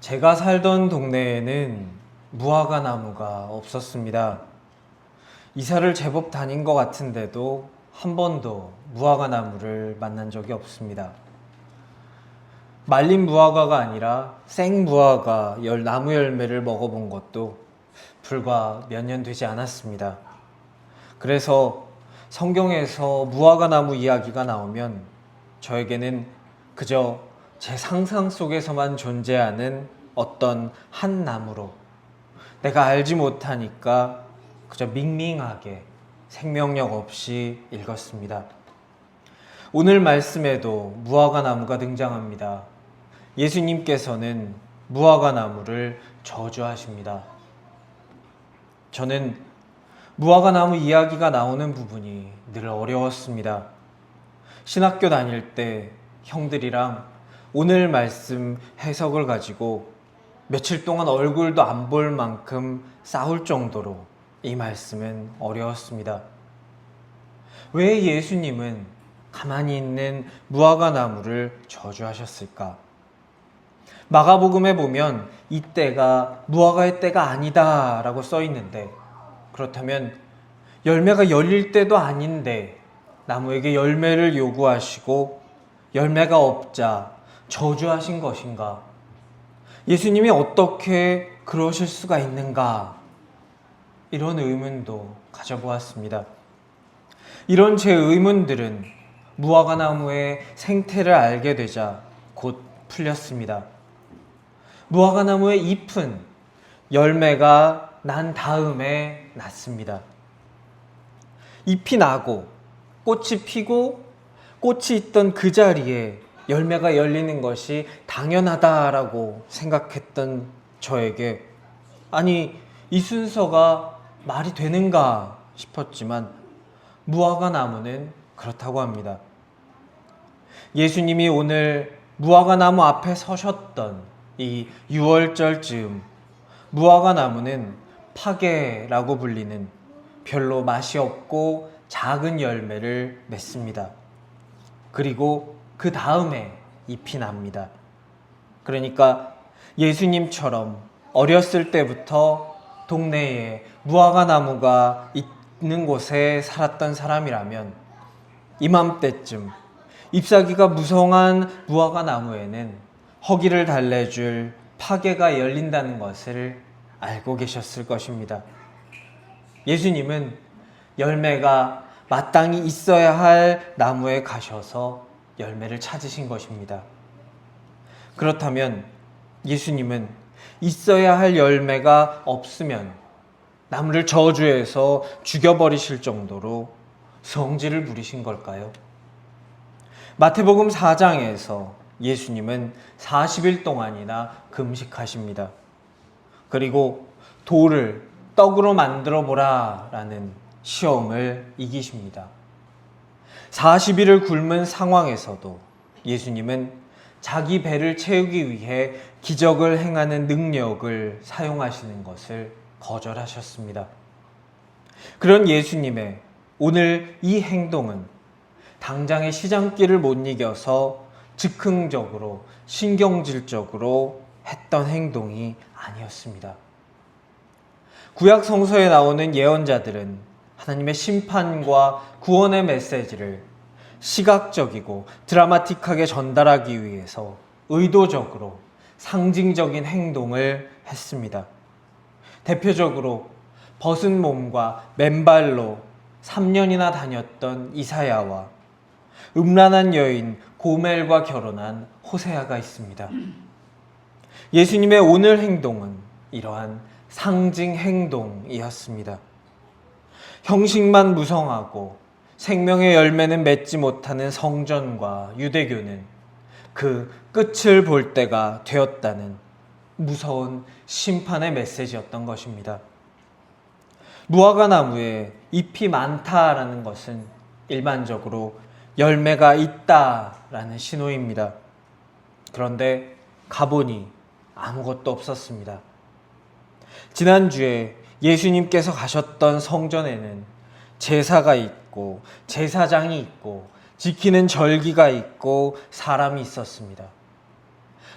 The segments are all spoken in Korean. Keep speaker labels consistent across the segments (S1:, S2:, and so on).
S1: 제가 살던 동네에는 무화과 나무가 없었습니다. 이사를 제법 다닌 것 같은데도 한 번도 무화과 나무를 만난 적이 없습니다. 말린 무화과가 아니라 생 무화과 나무 열매를 먹어본 것도 불과 몇 년 되지 않았습니다. 그래서 성경에서 무화과 나무 이야기가 나오면 저에게는 그저 제 상상 속에서만 존재하는 어떤 한 나무로 내가 알지 못하니까 그저 밍밍하게 생명력 없이 읽었습니다. 오늘 말씀에도 무화과 나무가 등장합니다. 예수님께서는 무화과 나무를 저주하십니다. 저는 무화과 나무 이야기가 나오는 부분이 늘 어려웠습니다. 신학교 다닐 때 형들이랑 오늘 말씀 해석을 가지고 며칠 동안 얼굴도 안 볼 만큼 싸울 정도로 이 말씀은 어려웠습니다. 왜 예수님은 가만히 있는 무화과 나무를 저주하셨을까? 마가복음에 보면 이 때가 무화과의 때가 아니다 라고 써 있는데, 그렇다면 열매가 열릴 때도 아닌데 나무에게 열매를 요구하시고 열매가 없자 저주하신 것인가? 예수님이 어떻게 그러실 수가 있는가? 이런 의문도 가져보았습니다. 이런 제 의문들은 무화과 나무의 생태를 알게 되자 곧 풀렸습니다. 무화과 나무의 잎은 열매가 난 다음에 났습니다. 잎이 나고 꽃이 피고 꽃이 있던 그 자리에 열매가 열리는 것이 당연하다라고 생각했던 저에게, 아니 이 순서가 말이 되는가 싶었지만 무화과 나무는 그렇다고 합니다. 예수님이 오늘 무화과 나무 앞에 서셨던 이 6월절 즈음, 무화과 나무는 파게라고 불리는 별로 맛이 없고 작은 열매를 맺습니다. 그리고 그 다음에 잎이 납니다. 그러니까 예수님처럼 어렸을 때부터 동네에 무화과 나무가 있는 곳에 살았던 사람이라면 이맘때쯤 잎사귀가 무성한 무화과 나무에는 허기를 달래줄 파게가 열린다는 것을 알고 계셨을 것입니다. 예수님은 열매가 마땅히 있어야 할 나무에 가셔서 열매를 찾으신 것입니다. 그렇다면 예수님은 있어야 할 열매가 없으면 나무를 저주해서 죽여버리실 정도로 성질을 부리신 걸까요? 마태복음 4장에서 예수님은 40일 동안이나 금식하십니다. 그리고 돌을 떡으로 만들어 보라 라는 시험을 이기십니다. 40일을 굶은 상황에서도 예수님은 자기 배를 채우기 위해 기적을 행하는 능력을 사용하시는 것을 거절하셨습니다. 그런 예수님의 오늘 이 행동은 당장의 시장길을 못 이겨서 즉흥적으로 신경질적으로 했던 행동이 아니었습니다. 구약 성서에 나오는 예언자들은 하나님의 심판과 구원의 메시지를 시각적이고 드라마틱하게 전달하기 위해서 의도적으로 상징적인 행동을 했습니다. 대표적으로 벗은 몸과 맨발로 3년이나 다녔던 이사야와 음란한 여인 고멜과 결혼한 호세아가 있습니다. 예수님의 오늘 행동은 이러한 상징 행동이었습니다. 형식만 무성하고 생명의 열매는 맺지 못하는 성전과 유대교는 그 끝을 볼 때가 되었다는 무서운 심판의 메시지였던 것입니다. 무화과 나무에 잎이 많다라는 것은 일반적으로 열매가 있다라는 신호입니다. 그런데 가보니 아무것도 없었습니다. 지난주에 예수님께서 가셨던 성전에는 제사가 있고 제사장이 있고 지키는 절기가 있고 사람이 있었습니다.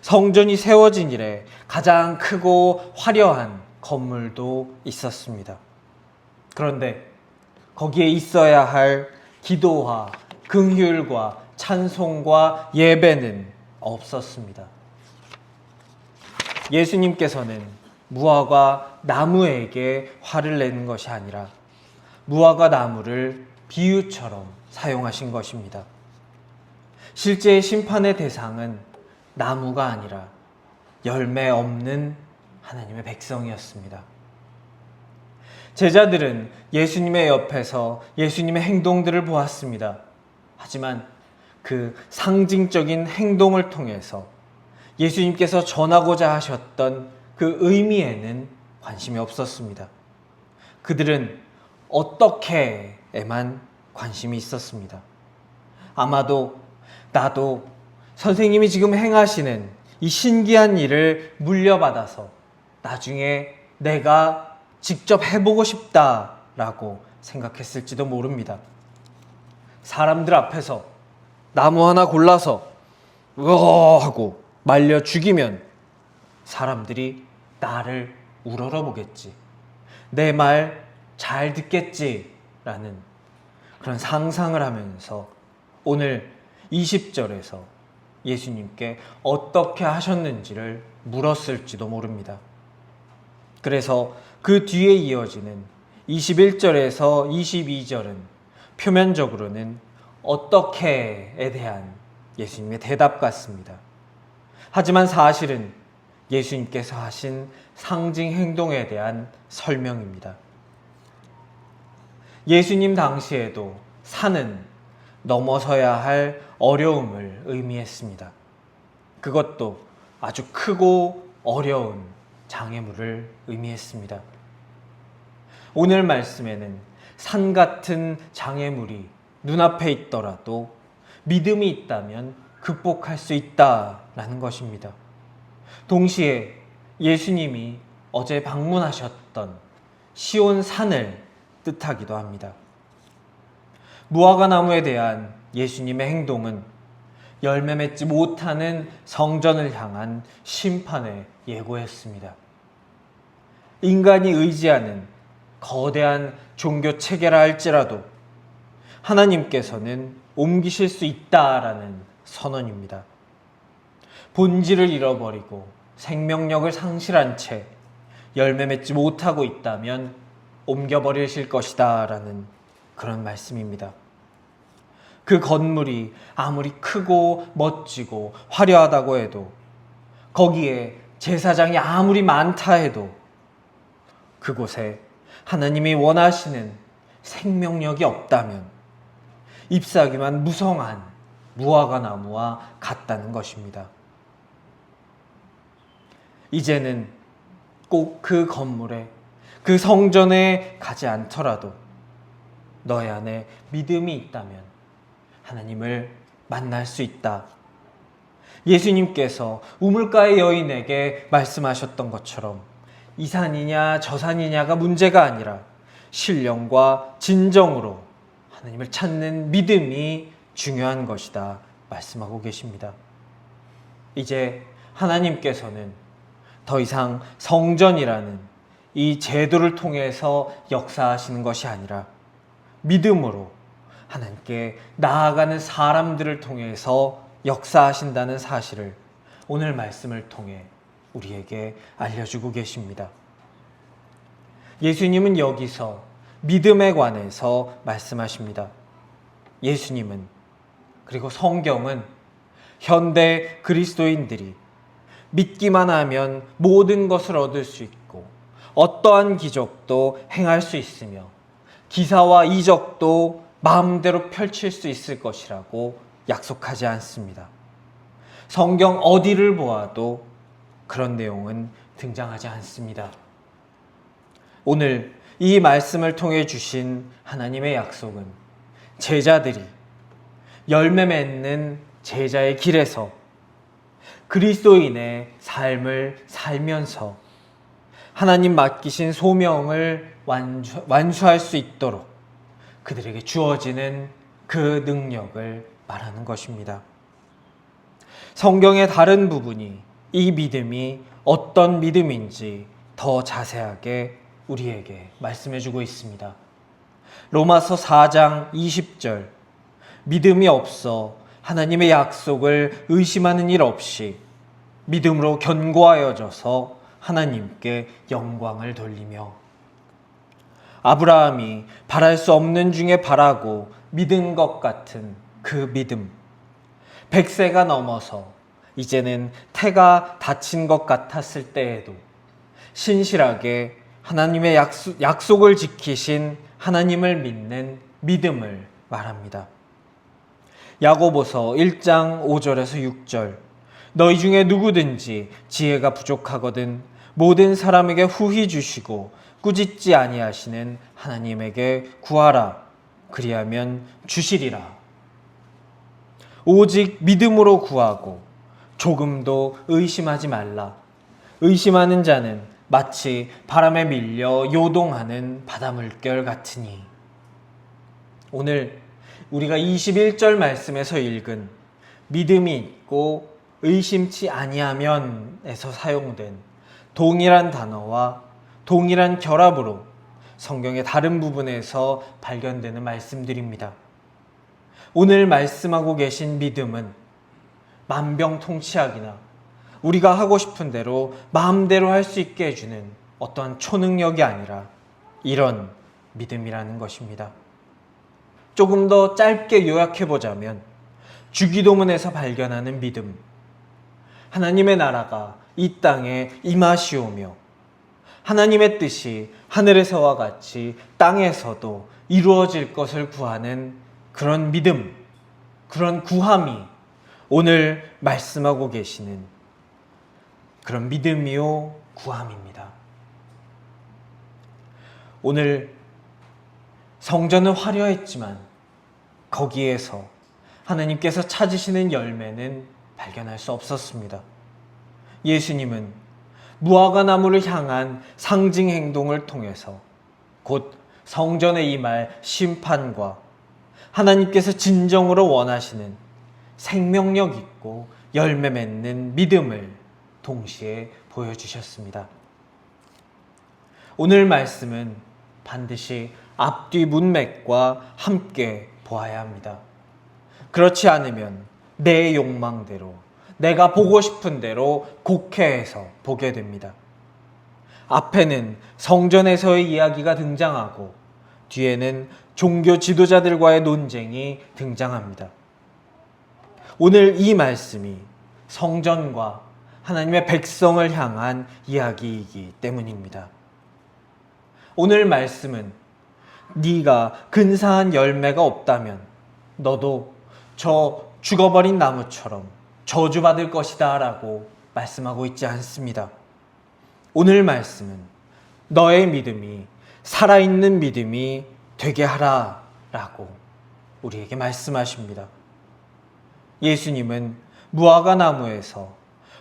S1: 성전이 세워진 이래 가장 크고 화려한 건물도 있었습니다. 그런데 거기에 있어야 할 기도와 긍휼과 찬송과 예배는 없었습니다. 예수님께서는 무화과 나무에게 화를 내는 것이 아니라 무화과 나무를 비유처럼 사용하신 것입니다. 실제 심판의 대상은 나무가 아니라 열매 없는 하나님의 백성이었습니다. 제자들은 예수님의 옆에서 예수님의 행동들을 보았습니다. 하지만 그 상징적인 행동을 통해서 예수님께서 전하고자 하셨던 그 의미에는 관심이 없었습니다. 그들은 어떻게에만 관심이 있었습니다. 아마도 나도 선생님이 지금 행하시는 이 신기한 일을 물려받아서 나중에 내가 직접 해보고 싶다라고 생각했을지도 모릅니다. 사람들 앞에서 나무 하나 골라서 으어 하고 말려 죽이면 사람들이 나를 우러러보겠지. 내 말 잘 듣겠지라는 그런 상상을 하면서 오늘 20절에서 예수님께 어떻게 하셨는지를 물었을지도 모릅니다. 그래서 그 뒤에 이어지는 21절에서 22절은 표면적으로는 어떻게에 대한 예수님의 대답 같습니다. 하지만 사실은 예수님께서 하신 상징 행동에 대한 설명입니다. 예수님 당시에도 산은 넘어서야 할 어려움을 의미했습니다. 그것도 아주 크고 어려운 장애물을 의미했습니다. 오늘 말씀에는 산 같은 장애물이 눈앞에 있더라도 믿음이 있다면 극복할 수 있다라는 것입니다. 동시에 예수님이 어제 방문하셨던 시온 산을 뜻하기도 합니다. 무화과 나무에 대한 예수님의 행동은 열매 맺지 못하는 성전을 향한 심판에 예고했습니다. 인간이 의지하는 거대한 종교 체계라 할지라도 하나님께서는 옮기실 수 있다라는 선언입니다. 본질을 잃어버리고 생명력을 상실한 채 열매 맺지 못하고 있다면 옮겨버리실 것이다 라는 그런 말씀입니다. 그 건물이 아무리 크고 멋지고 화려하다고 해도, 거기에 제사장이 아무리 많다 해도 그곳에 하나님이 원하시는 생명력이 없다면 잎사귀만 무성한 무화과 나무와 같다는 것입니다. 이제는 꼭 그 건물에, 그 성전에 가지 않더라도 너의 안에 믿음이 있다면 하나님을 만날 수 있다. 예수님께서 우물가의 여인에게 말씀하셨던 것처럼 이 산이냐 저 산이냐가 문제가 아니라 신령과 진정으로 하나님을 찾는 믿음이 중요한 것이다 말씀하고 계십니다. 이제 하나님께서는 더 이상 성전이라는 이 제도를 통해서 역사하시는 것이 아니라 믿음으로 하나님께 나아가는 사람들을 통해서 역사하신다는 사실을 오늘 말씀을 통해 우리에게 알려주고 계십니다. 예수님은 여기서 믿음에 관해서 말씀하십니다. 예수님은, 그리고 성경은 현대 그리스도인들이 믿기만 하면 모든 것을 얻을 수 있고 어떠한 기적도 행할 수 있으며 기사와 이적도 마음대로 펼칠 수 있을 것이라고 약속하지 않습니다. 성경 어디를 보아도 그런 내용은 등장하지 않습니다. 오늘 이 말씀을 통해 주신 하나님의 약속은 제자들이 열매 맺는 제자의 길에서 그리스도인의 삶을 살면서 하나님 맡기신 소명을 완수할 수 있도록 그들에게 주어지는 그 능력을 말하는 것입니다. 성경의 다른 부분이 이 믿음이 어떤 믿음인지 더 자세하게 우리에게 말씀해주고 있습니다. 로마서 4장 20절, 믿음이 없어 하나님의 약속을 의심하는 일 없이 믿음으로 견고하여져서 하나님께 영광을 돌리며, 아브라함이 바랄 수 없는 중에 바라고 믿은 것 같은 그 믿음, 100세가 넘어서 이제는 태가 닫힌 것 같았을 때에도 신실하게 하나님의 약속을 지키신 하나님을 믿는 믿음을 말합니다. 야고보서 1장 5절에서 6절, 너희 중에 누구든지 지혜가 부족하거든 모든 사람에게 후히 주시고 꾸짖지 아니하시는 하나님에게 구하라. 그리하면 주시리라. 오직 믿음으로 구하고 조금도 의심하지 말라. 의심하는 자는 마치 바람에 밀려 요동하는 바닷물결 같으니. 오늘 우리가 21절 말씀에서 읽은 믿음이 있고 의심치 아니하면에서 사용된 동일한 단어와 동일한 결합으로 성경의 다른 부분에서 발견되는 말씀들입니다. 오늘 말씀하고 계신 믿음은 만병통치약이나 우리가 하고 싶은 대로 마음대로 할 수 있게 해주는 어떠한 초능력이 아니라 이런 믿음이라는 것입니다. 조금 더 짧게 요약해보자면 주기도문에서 발견하는 믿음, 하나님의 나라가 이 땅에 임하시오며 하나님의 뜻이 하늘에서와 같이 땅에서도 이루어질 것을 구하는 그런 믿음, 그런 구함이 오늘 말씀하고 계시는 그런 믿음이요 구함입니다. 오늘 성전은 화려했지만 거기에서 하나님께서 찾으시는 열매는 발견할 수 없었습니다. 예수님은 무화과 나무를 향한 상징 행동을 통해서 곧 성전에 임할 심판과 하나님께서 진정으로 원하시는 생명력 있고 열매 맺는 믿음을 동시에 보여주셨습니다. 오늘 말씀은 반드시 앞뒤 문맥과 함께 보아야 합니다. 그렇지 않으면 내 욕망대로, 내가 보고 싶은 대로 곡해해서 보게 됩니다. 앞에는 성전에서의 이야기가 등장하고 뒤에는 종교 지도자들과의 논쟁이 등장합니다. 오늘 이 말씀이 성전과 하나님의 백성을 향한 이야기이기 때문입니다. 오늘 말씀은 네가 근사한 열매가 없다면 너도 저 죽어버린 나무처럼 저주받을 것이다 라고 말씀하고 있지 않습니다. 오늘 말씀은 너의 믿음이 살아있는 믿음이 되게 하라 라고 우리에게 말씀하십니다. 예수님은 무화과 나무에서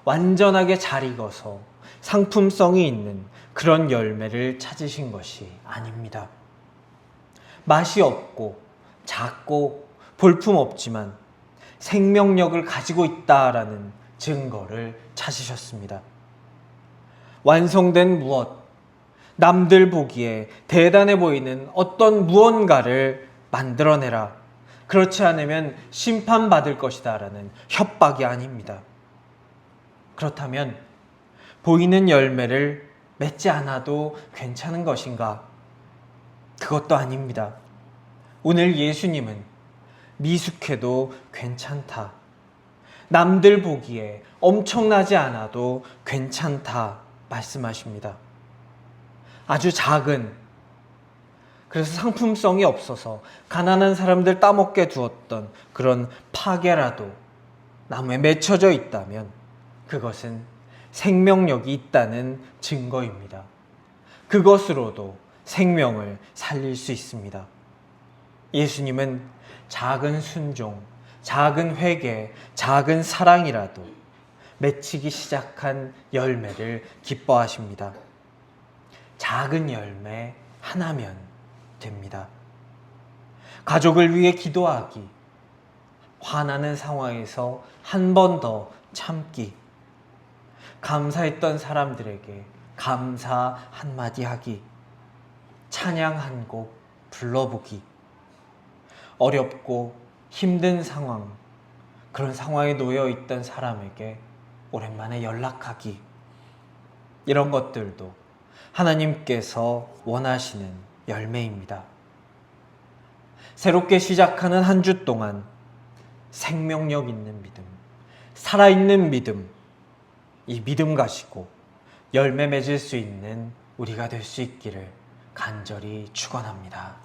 S1: 완전하게 잘 익어서 상품성이 있는 그런 열매를 찾으신 것이 아닙니다. 맛이 없고 작고 볼품없지만 생명력을 가지고 있다라는 증거를 찾으셨습니다. 완성된 무엇, 남들 보기에 대단해 보이는 어떤 무언가를 만들어내라. 그렇지 않으면 심판받을 것이다 라는 협박이 아닙니다. 그렇다면 보이는 열매를 맺지 않아도 괜찮은 것인가? 그것도 아닙니다. 오늘 예수님은 미숙해도 괜찮다. 남들 보기에 엄청나지 않아도 괜찮다 말씀하십니다. 아주 작은, 그래서 상품성이 없어서 가난한 사람들 따먹게 두었던 그런 파괴라도 나무에 맺혀져 있다면 그것은 생명력이 있다는 증거입니다. 그것으로도 생명을 살릴 수 있습니다. 예수님은 작은 순종, 작은 회개, 작은 사랑이라도 맺히기 시작한 열매를 기뻐하십니다. 작은 열매 하나면 됩니다. 가족을 위해 기도하기, 화나는 상황에서 한 번 더 참기, 감사했던 사람들에게 감사 한마디 하기, 찬양 한 곡 불러보기, 어렵고 힘든 상황, 그런 상황에 놓여 있던 사람에게 오랜만에 연락하기, 이런 것들도 하나님께서 원하시는 열매입니다. 새롭게 시작하는 한 주 동안 생명력 있는 믿음, 살아있는 믿음, 이 믿음 가지고 열매 맺을 수 있는 우리가 될 수 있기를 간절히 축원합니다.